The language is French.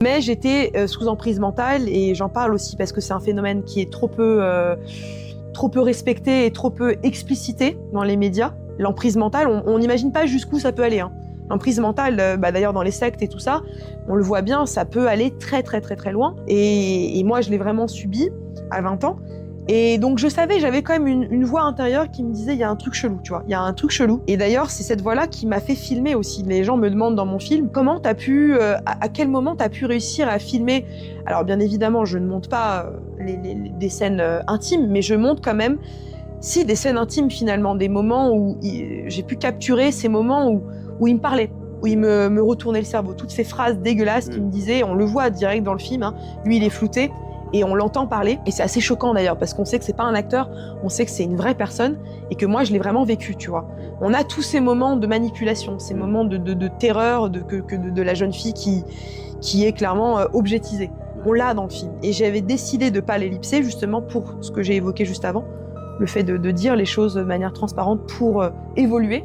Mais j'étais sous emprise mentale et j'en parle aussi parce que c'est un phénomène qui est trop peu respecté et trop peu explicité dans les médias. L'emprise mentale, on n'imagine pas jusqu'où ça peut aller. Hein. L'emprise mentale, d'ailleurs dans les sectes et tout ça, on le voit bien, ça peut aller très très très très loin. Et moi, je l'ai vraiment subi à 20 ans. Et donc je savais, j'avais quand même une voix intérieure qui me disait il y a un truc chelou, tu vois, il y a un truc chelou. Et d'ailleurs, c'est cette voix-là qui m'a fait filmer aussi. Les gens me demandent dans mon film comment t'as pu, à quel moment t'as pu réussir à filmer. Alors bien évidemment, je ne montre pas des scènes intimes, mais je montre quand même, si, des scènes intimes finalement, des moments où j'ai pu capturer ces moments où il me parlait, où il me retournait le cerveau. Toutes ces phrases dégueulasses qu'il me disait, on le voit direct dans le film, hein. Lui il est flouté. Et on l'entend parler, et c'est assez choquant d'ailleurs, parce qu'on sait que c'est pas un acteur, on sait que c'est une vraie personne, et que moi je l'ai vraiment vécu, tu vois. On a tous ces moments de manipulation, ces moments de terreur de la jeune fille qui est clairement objetisée. On l'a dans le film. Et j'avais décidé de pas l'ellipser, justement pour ce que j'ai évoqué juste avant, le fait de dire les choses de manière transparente pour évoluer.